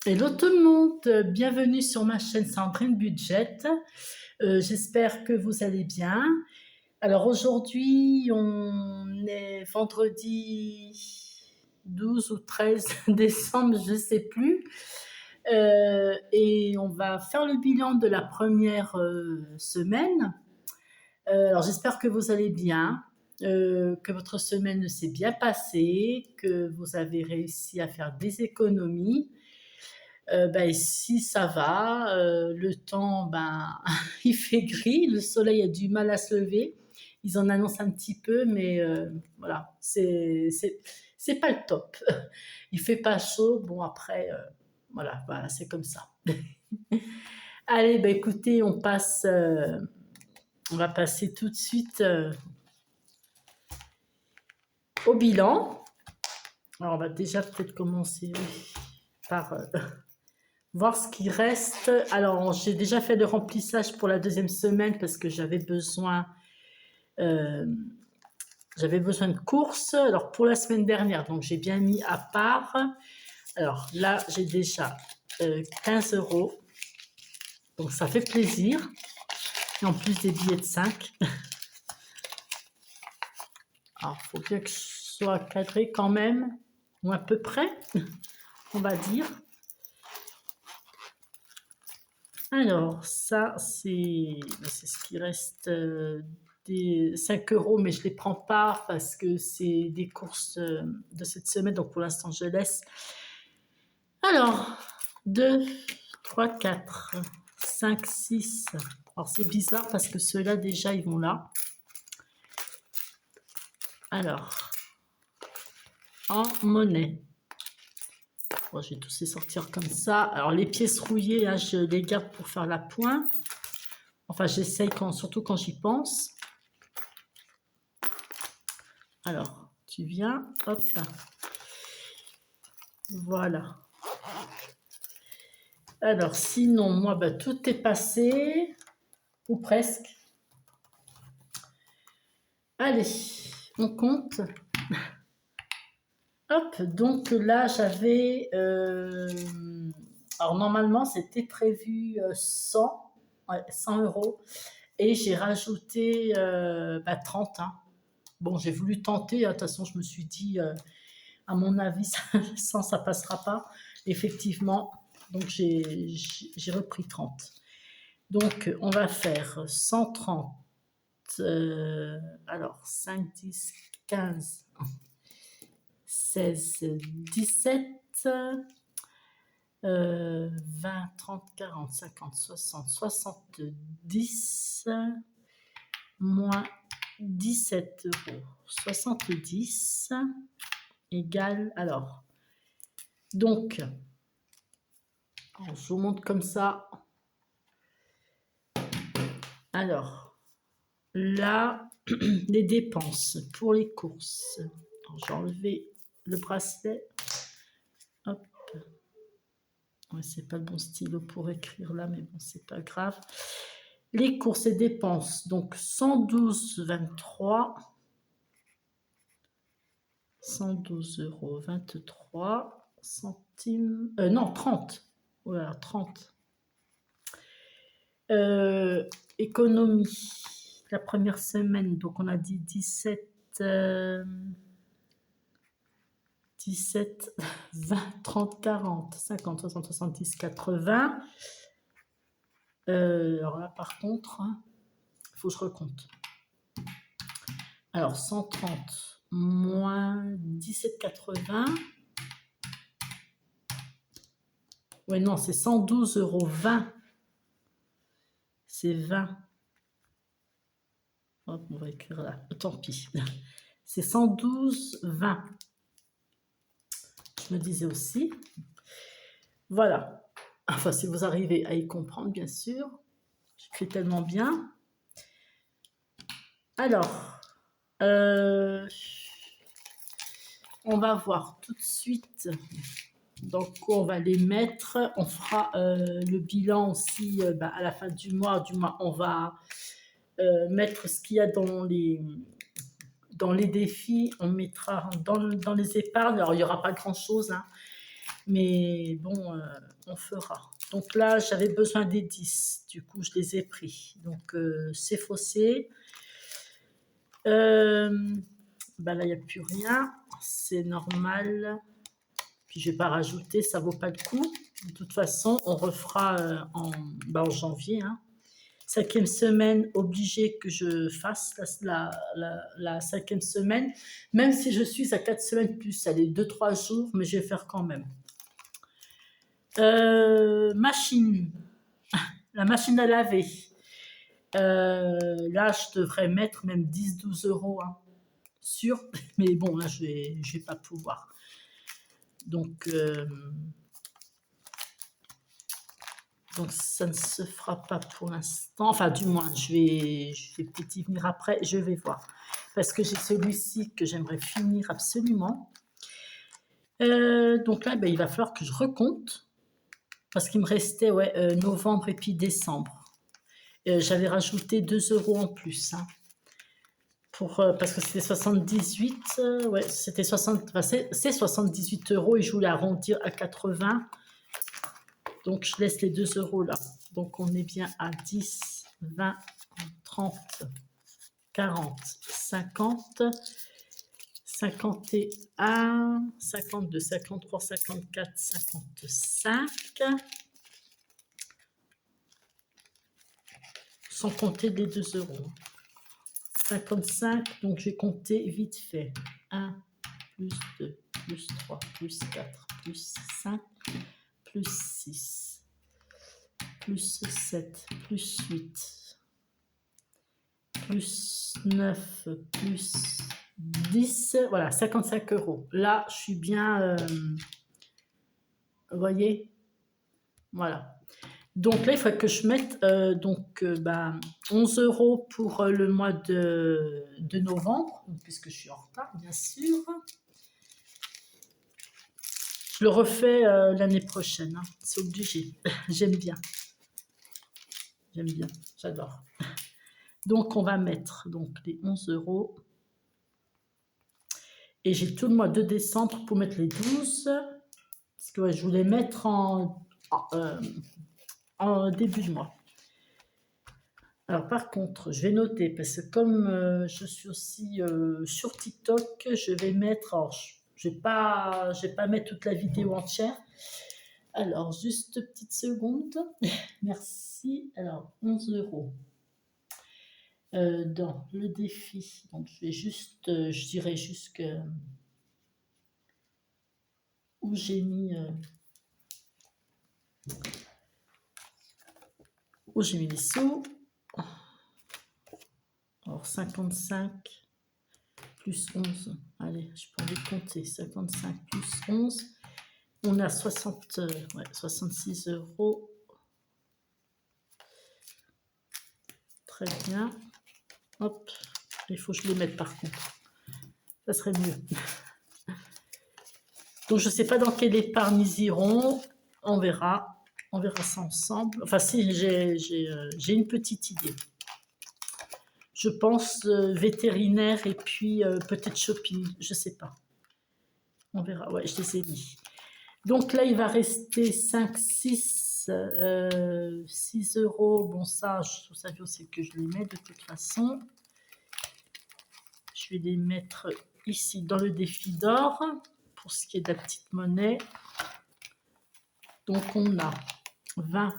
Hello tout le monde, bienvenue sur ma chaîne Sandrine Budget. J'espère que vous allez bien. Alors aujourd'hui, on est vendredi 12 ou 13 décembre, je ne sais plus. Et on va faire le bilan de la première semaine. Alors j'espère que vous allez bien, que votre semaine s'est bien passée, que vous avez réussi à faire des économies. Ben, ici, ça va. Le temps, ben, il fait gris. Le soleil a du mal à se lever. Ils en annoncent un petit peu, mais voilà, c'est pas le top. Il fait pas chaud. Bon, après, voilà, c'est comme ça. Allez, ben, écoutez, on va passer tout de suite au bilan. Alors, on va déjà peut-être commencer par voir ce qui reste. Alors, j'ai déjà fait le remplissage pour la deuxième semaine parce que euh, j'avais besoin de courses. Alors, pour la semaine dernière, donc j'ai bien mis à part. Alors là, j'ai déjà 15 euros. Donc, ça fait plaisir. Et en plus des billets de 5. Alors, il faut bien que je sois cadré quand même, ou à peu près, on va dire. Alors, ça, c'est ce qui reste des 5 euros, mais je ne les prends pas parce que c'est des courses de cette semaine, donc pour l'instant, je laisse. Alors, 2, 3, 4, 5, 6. Alors, c'est bizarre parce que ceux-là, déjà, ils vont là. Alors, en monnaie. Bon, je vais tous les sortir comme ça. Alors, les pièces rouillées, là, je les garde pour faire la pointe. Enfin, j'essaye surtout quand j'y pense. Alors, tu viens, hop. Voilà. Alors, sinon, moi, bah, tout est passé, ou presque. Allez, on compte. Hop, donc là, j'avais... alors, normalement, c'était prévu 100, ouais, 100 euros. Et j'ai rajouté 30. Hein. Bon, j'ai voulu tenter. De toute façon, je me suis dit, à mon avis, 100, ça passera pas. Effectivement, donc j'ai repris 30. Donc, on va faire 130. Alors, 5, 10, 15, 16, 17, 20, 30, 40, 50, 60, 70, moins 17 euros. 70 égale, alors, donc, je vous montre comme ça. Alors, là, les dépenses pour les courses. J'ai enlevé le bracelet. Hop. Ouais, c'est pas le bon stylo pour écrire là, mais bon, c'est pas grave. Les courses et dépenses, donc 112,23 €. 112,23 € non, 30. Voilà, 30. Économie. La première semaine, donc on a dit 17, 20, 30, 40, 50, 60, 70, 80. Alors là, par contre, il faut que je recompte. Alors, 130 moins 17,80. Ouais, non, c'est 112,20 €. C'est 20. Hop, on va écrire là. Tant pis. C'est 112,20. Je me disais aussi. Voilà. Enfin, si vous arrivez à y comprendre, bien sûr. J'écris tellement bien. Alors, on va voir tout de suite dans quoi on va les mettre. On fera le bilan aussi à la fin du mois. On va mettre ce qu'il y a dans les défis. On mettra dans les épargnes. Alors, il n'y aura pas grand-chose, hein, Mais bon, on fera. Donc là, j'avais besoin des 10. Du coup, je les ai pris. Donc, c'est faussé. Bah là, il n'y a plus rien. C'est normal. Puis, je ne vais pas rajouter. Ça ne vaut pas le coup. De toute façon, on refera en janvier. Hein. 5e semaine, obligé que je fasse la 5e semaine. Même si je suis à 4 semaines plus. Allez, 2-3 jours. Mais je vais faire quand même. Machine, la machine à laver. Là, je devrais mettre même 10-12 euros, hein, sûr. Mais bon, là, je vais pas pouvoir. Donc, ça ne se fera pas pour l'instant. Enfin, du moins, je vais peut-être y venir après. Je vais voir. Parce que j'ai celui-ci que j'aimerais finir absolument. Donc là, ben, il va falloir que je recompte. Parce qu'il me restait novembre et puis décembre. J'avais rajouté 2 euros en plus. Hein, parce que c'était 78. C'était 60. Enfin, c'est 78 euros et je voulais arrondir à 80. Donc, je laisse les 2 euros là. Donc, on est bien à 10, 20, 30, 40, 50, 51, 52, 53, 54, 55. Sans compter les 2 euros. 55, donc j'ai compté vite fait. 1, plus 2, plus 3, plus 4, plus 5, plus 6, plus 7, plus 8, plus 9, plus 10. Voilà, 55 euros. Là, je suis bien... vous voyez? Voilà. Donc là, il faut que je mette 11 euros pour le mois de novembre, puisque je suis en retard, bien sûr. Je le refais l'année prochaine, hein, c'est obligé. J'aime bien. J'aime bien, j'adore. Donc, on va mettre les 11 euros. Et j'ai tout le mois de décembre pour mettre les 12. Parce que je voulais mettre en début de mois. Alors par contre, je vais noter, parce que comme je suis aussi sur TikTok, je vais mettre, alors je vais pas mettre toute la vidéo entière. Alors, juste une petite seconde. Merci. Alors, 11 euros dans le défi. Donc, je vais juste, je dirais jusque où j'ai mis... où j'ai mis les sous. Alors, 55 plus 11. Allez, je peux envie de compter. 55 plus 11. On a 66 euros. Très bien. Hop. Il faut que je les mette par contre. Ça serait mieux. Donc, je ne sais pas dans quelle épargne ils iront. On verra. On verra ça ensemble. Enfin, si, j'ai une petite idée. Je pense vétérinaire et puis peut-être shopping. Je ne sais pas. On verra. Ouais, je les ai mis. Donc là, il va rester 5, 6, 6 euros. Bon, ça, vous savez aussi que je les mets de toute façon. Je vais les mettre ici dans le défi d'or pour ce qui est de la petite monnaie. Donc, on a 20,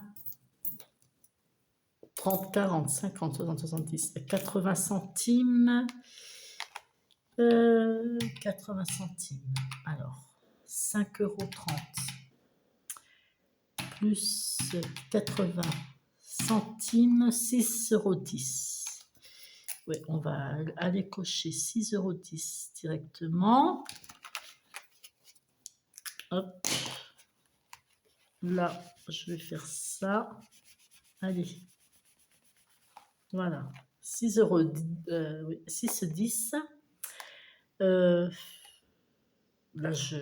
30, 40, 50, 60, 70, 80 centimes. 80 centimes. Alors, 5,30 euros. Plus 80 centimes, 6,10 euros. Oui, on va aller cocher 6,10 euros directement. Hop. Là, je vais faire ça. Allez. Voilà. 6 euros. 6,10 €. Là, je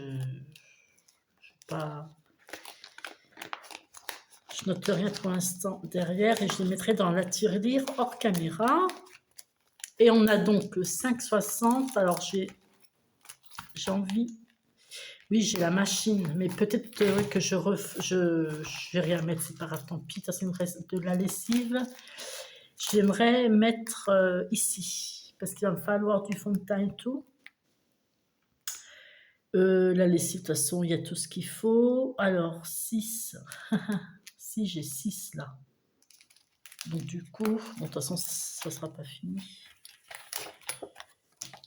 note rien pour l'instant derrière et je les mettrai dans la tirelire hors caméra. Et on a donc le 5,60. Alors, j'ai envie... Oui, j'ai la machine, mais peut-être que je vais rien mettre, c'est pas grave, tant pis. De toute façon, il me reste de la lessive. J'aimerais mettre ici, parce qu'il va me falloir du fond de teint et tout. La lessive, de toute façon, il y a tout ce qu'il faut. Alors, 6. Si, j'ai 6 là. Donc, du coup, bon, de toute façon, ça sera pas fini.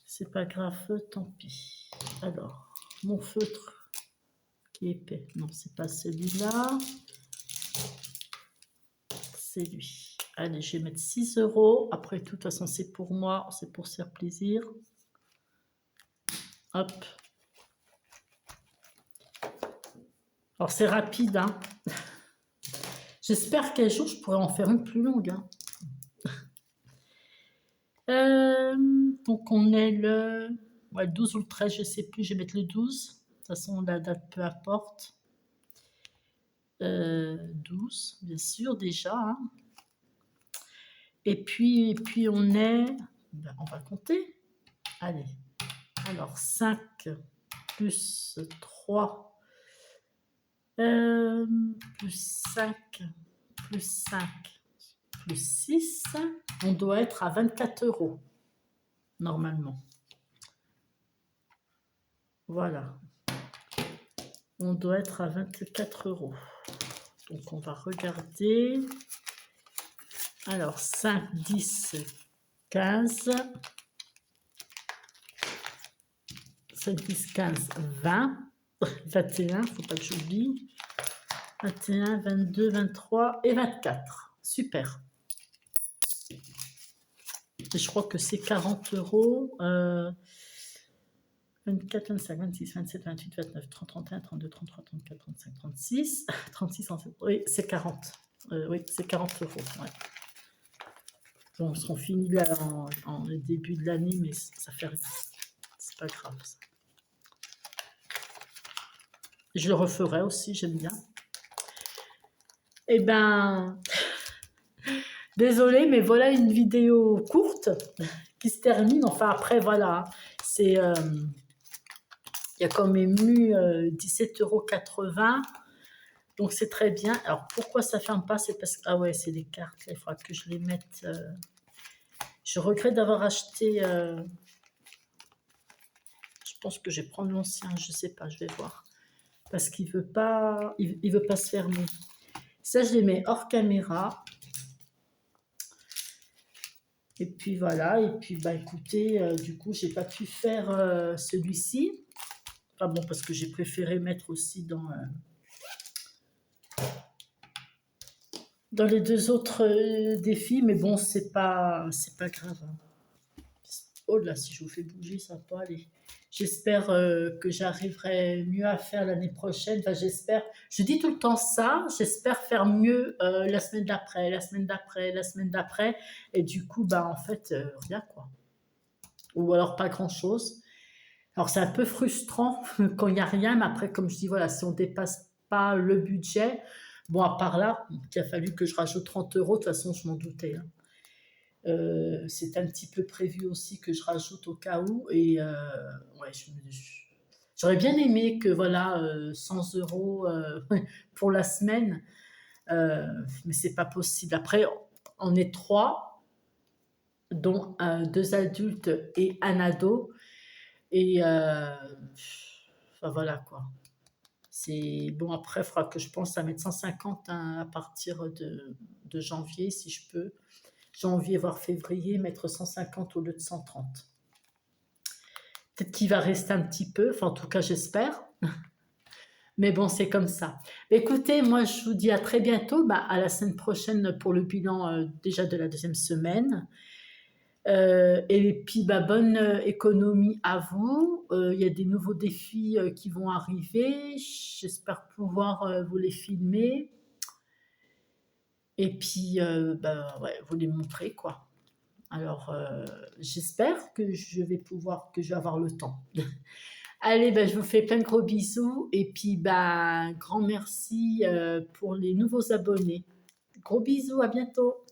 C'est pas grave, tant pis. Alors, mon feutre qui est épais. Non, c'est pas celui-là. C'est lui. Allez, je vais mettre 6 €. Après tout, de toute façon, c'est pour moi, c'est pour se faire plaisir. Hop. Alors, c'est rapide, hein. J'espère qu'un jour, je pourrai en faire une plus longue, hein. Donc, on est le 12 ou le 13, je sais plus, je vais mettre le 12. De toute façon, la date, peu importe. 12, bien sûr, déjà, hein. Et puis on est... Ben, on va compter. Allez. Alors, 5 plus 3, plus 5, plus 5, plus 6, on doit être à 24 €, normalement. Voilà. On doit être à 24 €. Donc, on va regarder. Alors, 5, 10, 15. 5, 10, 15, 20. 21, faut pas que j'oublie. 21, 22, 23 et 24. Super. Et je crois que c'est 40 €. 24, 25, 26, 27, 28, 29, 30, 31, 32, 33, 34, 35, 36. 36, 37. Oui, c'est 40. Oui, c'est 40 €. Ouais. Bon, ils seront finis là en début de l'année, mais ça fait rien. C'est pas grave, ça. Je le referai aussi, j'aime bien. Eh ben, désolée, mais voilà une vidéo courte qui se termine. Enfin, après, voilà, c'est... il y a quand même eu 17,80 €. Donc, c'est très bien. Alors, pourquoi ça ne ferme pas? C'est parce que... Ah ouais, c'est des cartes. Là, il faudra que je les mette... Je regrette d'avoir acheté... Je pense que je vais prendre l'ancien. Je ne sais pas, je vais voir. Parce qu'il ne veut pas... Il veut pas se fermer. Ça, je les mets hors caméra. Et puis, voilà. Et puis, bah, écoutez, du coup, je n'ai pas pu faire celui-ci. Enfin bon, parce que j'ai préféré mettre aussi dans les deux autres défis, mais bon, c'est pas grave, hein. Oh là, si je vous fais bouger, ça va pas aller. J'espère que j'arriverai mieux à faire l'année prochaine. Enfin, j'espère. Je dis tout le temps ça. J'espère faire mieux la semaine d'après, la semaine d'après, la semaine d'après. Et du coup, bah en fait, rien quoi. Ou alors pas grand-chose. Alors c'est un peu frustrant quand il n'y a rien, mais après, comme je dis, voilà, si on dépasse pas le budget, bon, à part là, il a fallu que je rajoute 30 €, de toute façon, je m'en doutais, hein. C'est un petit peu prévu aussi que je rajoute au cas où, et ouais, j'aurais bien aimé que, voilà, 100 € pour la semaine, mais c'est pas possible. Après, on est 3, dont 2 adultes et un ado. Et enfin voilà quoi. C'est bon, après, il faudra que je pense à mettre 150, hein, à partir de janvier, si je peux. Janvier, voire février, mettre 150 au lieu de 130. Peut-être qu'il va rester un petit peu, enfin en tout cas j'espère. Mais bon, c'est comme ça. Écoutez, moi je vous dis à très bientôt, bah, à la semaine prochaine pour le bilan déjà de la deuxième semaine. Et puis, bah, bonne économie à vous. Il y a des nouveaux défis qui vont arriver. J'espère pouvoir vous les filmer. Et puis, bah, ouais, vous les montrer, quoi. Alors, j'espère que je vais avoir le temps. Allez, bah, je vous fais plein de gros bisous. Et puis, bah, grand merci pour les nouveaux abonnés. Gros bisous, à bientôt.